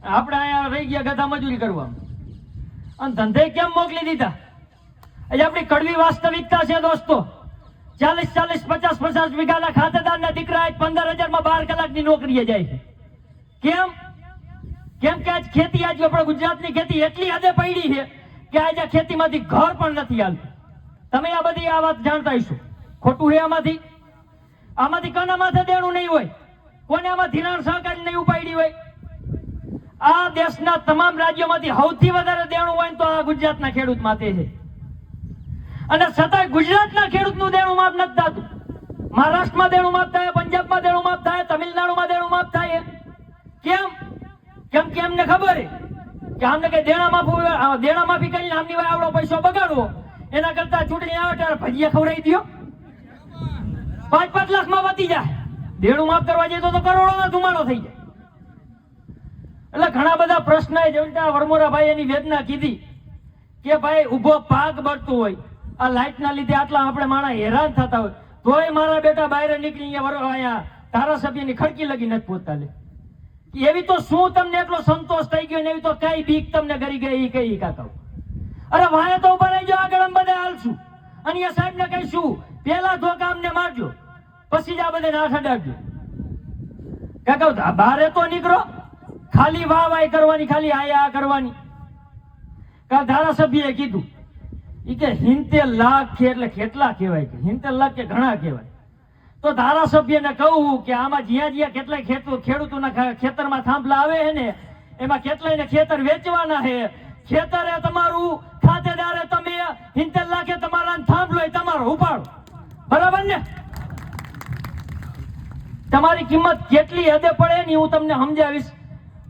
આપણે અહીંયા રહી ગયા ગધા મજૂરી કરવા અને ધંધે કેમ મોકલી દીધા? એ આપણી કડવી વાસ્તવિકતા છે દોસ્તો. 40-40, 50-50 વીઘાના ખાતેદારના દીકરા 15,000 માં 12 કલાકની નોકરીએ જાય છે. કેમ? કેમ કે આજ ખેતી, આજ આપણા ગુજરાતની ખેતી એટલી હદે પડી છે કે આજે ખેતીમાંથી ઘર પણ નથી હાલતું. તમે આ બધી આ વાત જાણતા હશો. ખોટું છે આમાંથી? આમાંથી કોના માથે દેણું નહીં હોય? કોને આમાં ધિરાણ સહકારી નહીં ઉપાડી હોય? આ દેશના તમામ રાજ્યોમાંથી સૌથી વધારે દેણું હોય તો આ ગુજરાતના ખેડૂત માથે છે. અને છતાંય ગુજરાતના ખેડૂતનું દેણું માફ નથી થતું. મહારાષ્ટ્રમાં દેણું માફ થાય, પંજાબમાં દેણું માફ થાય, તમિલનાડુમાં દેણું માફ થાય. કેમ? કેમ કે એમને ખબર છે કે આમને કઈ દેણા માફી કરીને આમની વાય આવડો પૈસો બગાડવો એના કરતા ચૂંટણી આવે ત્યારે ભજીયા ખવડાવી દો, 5-5 લાખમાં વધી જાય. દેણું માફ કરવા જઈએ તો કરોડોનો ધુમાડો થઈ જાય. એટલે ઘણા બધા પ્રશ્ન જેવી વરમોરાભાઈ એની વેદના કીધી કે ભાઈ ઉભો પાક બળતું હોય, આ લાઈટના લીધે આટલા આપણે માણસ હેરાન થતા હોય, તોય મારા બેટા બહાર નીકળી અહીંયા ધારાસભ્યની ખડકી લગી નથી પહોંચતા. લે એવી તો શું તમને એટલો સંતોષ થઈ ગયો ને એવી તો કઈ બીક તમને કરી ગઈ એ કઈ કાકા? અરે વાય તો ઉભા રહી જાઓ, આગળ અમે બધા હાલશું અને એ સાહેબ ને કહીશું પેલા ધોકા અમને મારજો, પછી જ આ બધે ના અડાડજો. કાકા બારે તો નીકળો, ખાલી વાય કરવાની, ખાલી આયા કરવાની. ધારાસભ્યએ કીધું કે 70 લાખ છે એટલે કેટલા કહેવાય? કે 70 લાખ કે ઘણા કહેવાય? તો ધારાસભ્યને કહું કે આમાં જ્યાં કેટલાય ખેડૂતોના ખેતરમાં થાંભલા આવે છે ને એમાં કેટલાયને ખેતર વેચવાના છે. ખેતરે તમારું, ખાતેદારે તમે, 70 લાખે તમારા થાંભલો એ તમારો ઉપાડો, બરાબર ને? તમારી કિંમત કેટલી હદે પડે ને હું તમને સમજાવીશ.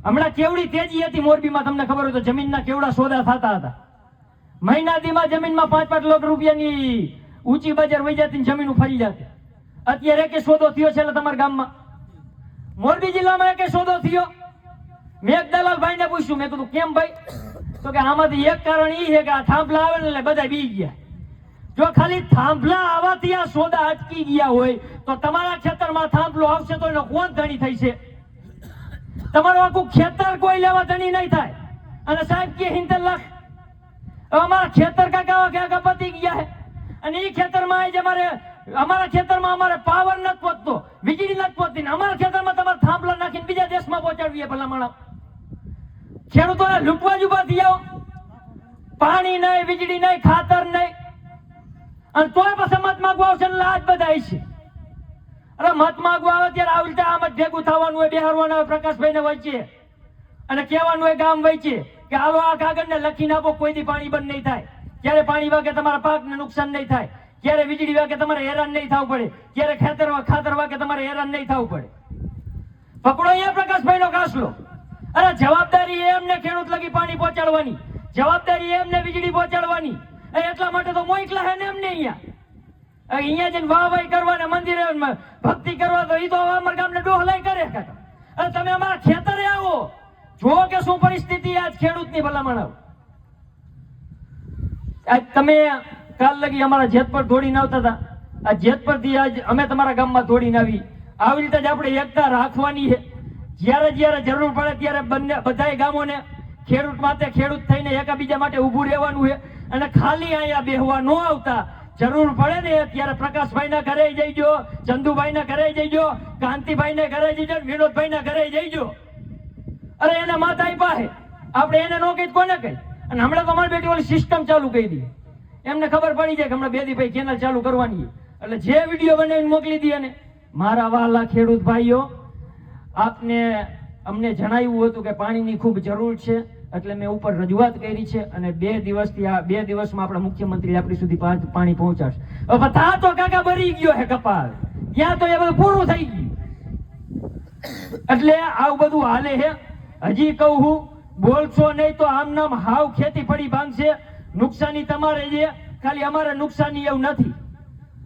હમણાં કેવડી તેજી હતી મોરબીમાં, તમને ખબર હોય તો જમીનના કેવડા સોદા થતા હતા. મહિના દીમાં જમીનમાં 5-5 લાખ રૂપિયાની ઊંચી બજાર વહી જતી, જમીન ફરી જતી. અત્યારે કે સોદો થયો છે તમારા ગામમાં? મોરબી જિલ્લામાં કે સોદો થયો? મેં એક દલાલભાઈ ને પૂછ્યું, મેં કીધું કેમ ભાઈ? તો કે આમાંથી એક કારણ એ છે કે આ થાંભલા આવે ને એટલે બધા બી ગયા. જો ખાલી થાંભલા આવવાથી આ સોદા અટકી ગયા હોય તો તમારા ખેતરમાં થાંભલો આવશે તો એનો કોણ ધણી થઈ છે? તમારું આખું ખેતર કોઈ લેવા ધણી નહીં થાય. અને સાહેબ કે 70 લાખ અમારા ખેતર કાકા પતી ગયા છે અને એ ખેતરમાં અમારા ખેતરમાં અમારે પાવર નથી પહોંચતો, વીજળી નથી પહોંચતી, અમારા ખેતરમાં તમારે થાંભલા નાખીને બીજા દેશમાં પહોંચાડવી ભલા માણસ. ખેડૂતોને લૂંટવા જ ઉભા થઈ જાઓ. પાણી નહીં, વીજળી નહીં, ખાતર નહીં, અને તોય પછી મત માંગવા આવશે ને આજ બધા છે. અરે મત માંગવા આવે ત્યારે આવી રીતે આમ જ ભેગું થવાનું હોય, બેહારવાનું હોય પ્રકાશભાઈ ને વચ્ચે અને કહેવાનું હોય ગામ વચ્ચે કે હાલો આ કાગળને લખીને આપો, કોઈ દી પાણી બંધ નહીં થાય, ક્યારે પાણી વાગે તમારા પાકને નુકસાન નહીં થાય, ક્યારે વીજળી વાગે તમારે હેરાન નહીં થવું પડે, ક્યારે ખાતર વાગે તમારે હેરાન નહીં થવું પડે. પકડો અહીંયા પ્રકાશભાઈ નો કાસલો. અરે જવાબદારી એમને ખેડૂત લગી પાણી પહોંચાડવાની, જવાબદારી એમને વીજળી પહોંચાડવાની. એટલા માટે તો મોકલા હે ને એમને અહીંયા જઈને વાહવાઈ કરવા ને મંદિરે ભક્તિ કરવા, તો એ તો અમારા ગામને ડોહલાઈ કરે. અરે તમે અમારા ખેતરે આવો, જો કે શું પરિસ્થિતિ આજ ખેડૂતની ભલામણ. આજ તમે કાલ લગી અમારા જેતપર દોડીને આવતા હતા, આ જેતપરથી આજ અમે તમારા ગામમાં દોડીને આવી રીતે જ આપણે એકતા રાખવાની છે. જ્યારે જરૂર પડે ત્યારે બધા ગામોને ખેડૂત માટે, ખેડૂત થઈને એકાબીજા માટે ઊભું રહેવાનું છે. અને ખાલી અહીંયા બેહવા ન આવતા, જરૂર પડે ને ત્યારે પ્રકાશભાઈ ના ઘરે જઈજો, ચંદુભાઈ ના ઘરે જઈજો, કાંતિભાઈ ના ઘરે જઈજો, વિનોદભાઈ ના ઘરે જઈજો. અરે એને માતા પાસે આપણે એને નો કહી કોને કહી? અને હમણાં તો અમારી બેટી ઓલી સિસ્ટમ ચાલુ કરી દીધી. એમને ખબર પડી જાય કે હમણાં બેદીભાઈ ચેનલ ચાલુ કરવાની, એટલે જે વિડીયો બનાવીને મોકલી દઈએ ને. મારા વહાલા ખેડૂત ભાઈઓ, અમને જણાવ્યું હતું કે પાણીની ખૂબ જરૂર છે, એટલે મેં ઉપર રજૂઆત કરી છે અને 2 દિવસમાં આપણા મુખ્યમંત્રી આપણી સુધી પાણી પહોંચાડશે. હવે તા તો કાકા ભરી ગયો હે કપાળ, ત્યાં તો એ બધું પૂરું થઈ ગયું. એટલે આવું બધું હાલે છે. હજી કહું હું, બોલશો નહીં તો આમ નામ હાવ ખેતી પડી ભાંગશે. નુકસાની તમારે છે, ખાલી અમારે નુકસાની એવું નથી.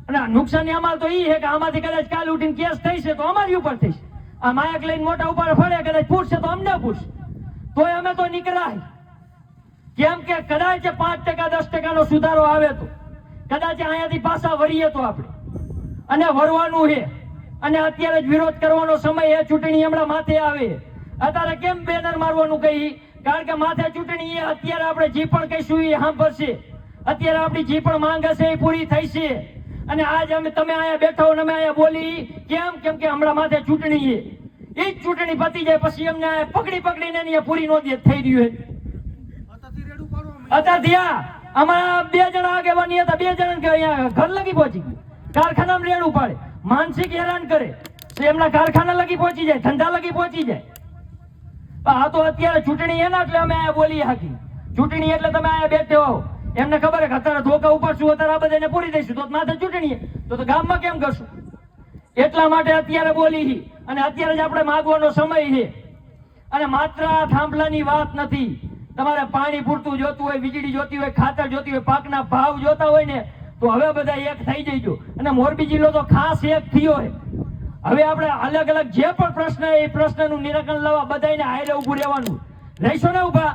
અને નુકસાની અમારે તો એ છે કે આમાંથી કદાચ કાલ ઉઠીને કેસ થઈ છે તો અમારી ઉપર થઈશે. આ માયક લઈને મોટા ઉપર ફળે, કદાચ પૂછશે તો અમને પૂછશે, તોય અમે તો નીકળાય. કેમ કે કદાચ 5% 10% સુધારો આવે તો કદાચ અહીંયાથી પાછા વળીએ તો આપણે, અને વરવાનું છે. અને અત્યારે જ વિરોધ કરવાનો સમય એ ચૂંટણી હમણાં માથે આવે. અત્યારે કેમ બેનર મારવાનું કહી? કારણ કે માથે ચૂંટણી એ અત્યારે આપણે જે પણ કહીશું એ સાંભળશે. અત્યારે આપણી જે પણ માંગ હશે એ પૂરી થઈ છે. અને આજ તમે અહીંયા બેઠા હો ને અમે અહીંયા બોલી કેમ? કેમ કે હમણાં માથે ચૂંટણી છે. એ જ ચૂંટણી પતી જાય પછી એમને પકડીને અહીંયા પૂરી નો દે થઈ રહ્યું છે. અત્યારે અમારા 2 જણા આગેવાની હતા, 2 જણા કે અહીંયા ઘર લગી પહોંચી ગયું. કારખાનામાં રેડું પાડે, માનસિક હેરાન કરે, એમના કારખાના લગી પહોંચી જાય, ધંધા લગી પહોંચી જાય. આ તો અત્યારે ચૂંટણી એના એટલે અમે અહીંયા બોલી હાકી. ચૂંટણી એટલે તમે અહીંયા બેઠે હો, એમને ખબર છે અત્યારે ધોકા ઉપરશું, અત્યારે આ બધાને પૂરી દઈશું તો માથે ચૂંટણી તો ગામમાં કેમ કરશું? એટલા માટે અત્યારે બોલી. અને અત્યારે જ આપણે માગવાનો સમય છે. અને માત્ર આ થાંભલાની વાત નથી. તમારે પાણી પૂરતું જોતું હોય, વીજળી જોતી હોય, ખાતર જોતી હોય, પાકના ભાવ જોતા હોય ને તો હવે બધા એક થઈ જઈજો. અને મોરબી જિલ્લો તો ખાસ એક થયો છે. હવે આપણે અલગ અલગ જે પણ પ્રશ્ન એ પ્રશ્નનું નિરાકરણ લાવવા બધાને હારે ઉભું રહેવાનું. રહીશો ને ઉભા?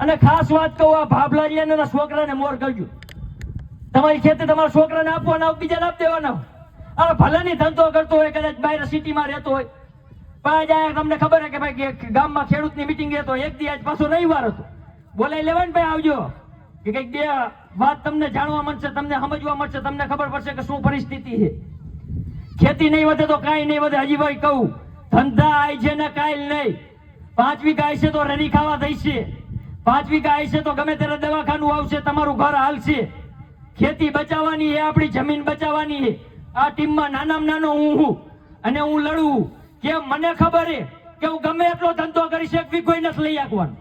અને ખાસ વાત કહું, આ ભાભલાજીયાના છોકરાને મોર કરજો. તમારી ખેતી તમારા છોકરાને આપવાના, બીજાને આપી દેવાના. અરે ભલાની ધંધો કરતો હોય, કદાચ બહાર સિટીમાં રહેતો હોય, પણ તમને ખબર છે કે ભાઈ ગામમાં ખેડૂતની મીટિંગ રહેતો, એક દી આજ પાછો રવિવાર હતો, બોલાઈ લેવાય ને ભાઈ આવજો કે કઈક 2 વાત તમને જાણવા મળશે, તમને સમજવા મળશે, તમને ખબર પડશે કે શું પરિસ્થિતિ છે. ખેતી નહીં વધે તો કાંઈ નહીં વધે. હજી ભાઈ કહું, ધંધા આય છે ને કાંઈ નહીં. 5 વીઘા આવશે તો રરી ખાવા થઈ છે, 5 વીઘા આવશે તો ગમે ત્યારે દવાખાનું આવશે, તમારું ઘર હાલશે. ખેતી બચાવવાની છે, આપણી જમીન બચાવવાની છે. આ ટીમમાં નાનામાં નાનો હું અને હું લડું કે મને ખબર છે કે હું ગમે એટલો ધંધો કરી એક વીઘો નથી લઈ આપવાનું.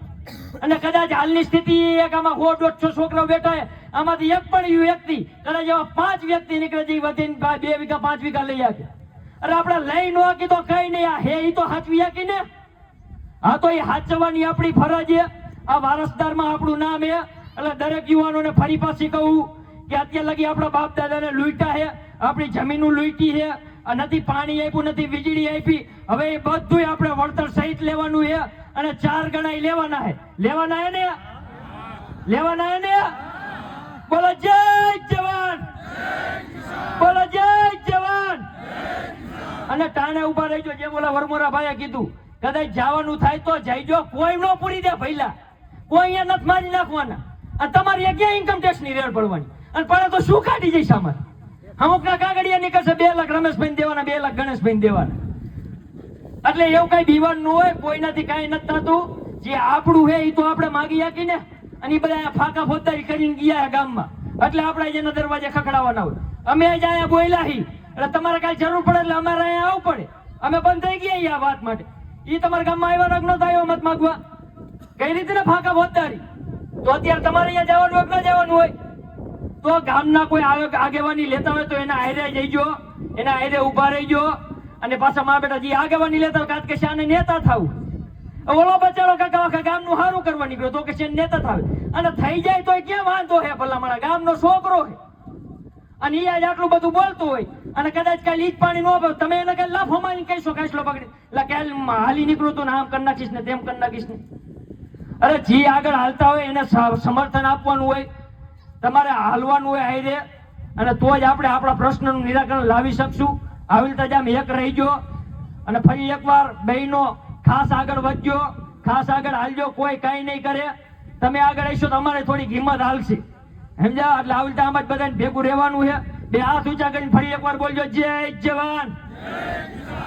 અને કદાચ હાલની સ્થિતિ એક આમાં 100-150 છોકરાઓ બેઠા, આમાંથી એક પણ વ્યક્તિ કદાચ એવા 5 વ્યક્તિ નીકળે જે વધીને 2 વીઘા 5 વીઘા લઈ આપે. અરે આપણે લઈ ન આપી તો કઈ નહીં. આ હે તો હાચવી આપી ને. હા તો એ હાચવવાની આપણી ફરજ છે. આ વારસદારમાં આપણું નામ છે. એટલે દરેક યુવાનોને ફરી પાછી કહું કે અત્યાર લગી આપણા બાપ દાદાને લૂંટા છે, આપણી જમીનો લૂંટી છે, નથી પાણી આપ્યું, નથી વીજળી આપી. હવે એ બધું આપણે વળતર સહિત લેવાનું છે. અને 4 ગણા લેવાના છે. લેવાના છે ને? લેવાના છે ને? બોલો જય જવાન, બોલો જય જવાન. અને ટાણે ઉભા રહેજો. જે બોલા વરમોરા ભાઈએ કીધું, કદાચ જવાનું થાય તો જઈજો. કોઈ નો પૂરી દે ભઈલા, કોઈ અહીંયા નથી મારી નાખવાના. અને તમારી ક્યાં ઇન્કમ ટેક્સ ની રેડ પડવાની. અને પડે તો શું કાઢી જઈશ અમારે? અમુક ના કાગળિયા નીકળશે, 2 લાખ રમેશભાઈ દેવાના, 2 લાખ ગણેશભાઈ દેવાના. એટલે એવું કઈ દીવાનું ન હોય, કોઈનાથી કઈ નથી થતું. જે આપણું છે એ તો આપણે માગી આપી ને. અને એ બધા ફાકા ફોજદારી કરીને ગયા ગામમાં, એટલે આપણે જેના દરવાજે ખખડાવવાના હોય. અમે જ અહીંયા બોલ્યા હી એટલે તમારે કઈ જરૂર પડે એટલે અમારે અહીંયા આવવું પડે. અમે બંધ થઈ ગયા આ વાત માટે. એ તમારા ગામમાં આવ્યા ન થાય મત માગવા કઈ રીતે ને ફાકા ફોજદારી. તો અત્યારે તમારે અહીંયા જવાનું હોય ન જવાનું હોય તો ગામના કોઈ આગેવાની લેતા હોય તો એના આયરે જઈજો, એના આયરે ઉભા રહીજો. અને પાછા મા બેટા જે આગેવાની લેતા હોય કાત કે શાને નેતા થાવું. ઓલો બચારો કાકા ગામનું સારું કરવા નીકળ્યો તો કે છે નેતા થાવે. અને થઈ જાય તો ક્યાં વાંધો હે? ભલા મારા ગામનો છોકરો હે અને ઈ આજ આટલું બધું બોલતું હોય અને કદાચ કઈ લીજ પાણી ન આપે, તમે એને કઈ લાફો મારી કહીશો કાંસલો પકડી એટલે કે હાલી નીકળું તો આમ કરી નાખીશ ને તેમ કરી નાખીશ ને. અરે જે આગળ હાલતા હોય એને સમર્થન આપવાનું હોય, તમારે હાલવાનું હોય હાઈરે. અને તો જ આપણે આપણા પ્રશ્નનું નિરાકરણ લાવી શકશું. આવી રીતે જ આમ એક રહીજો. અને ફરી એકવાર બહેનો ખાસ આગળ વધજો, ખાસ આગળ હાલજો. કોઈ કઈ નહીં કરે. તમે આગળ આવીશો તો અમારે થોડી હિંમત હાલશે, સમજ્યા? એટલે આવી રીતે આમ જ બધાને ભેગું રહેવાનું છે. 2 હાથ ઊંચા કરીને ફરી એકવાર બોલજો જય જવાન,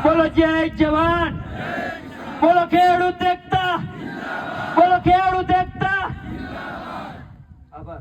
બોલો જય જવાન, બોલો ખેડૂત એકતા, બોલો ખેડૂત એકતા. આભાર.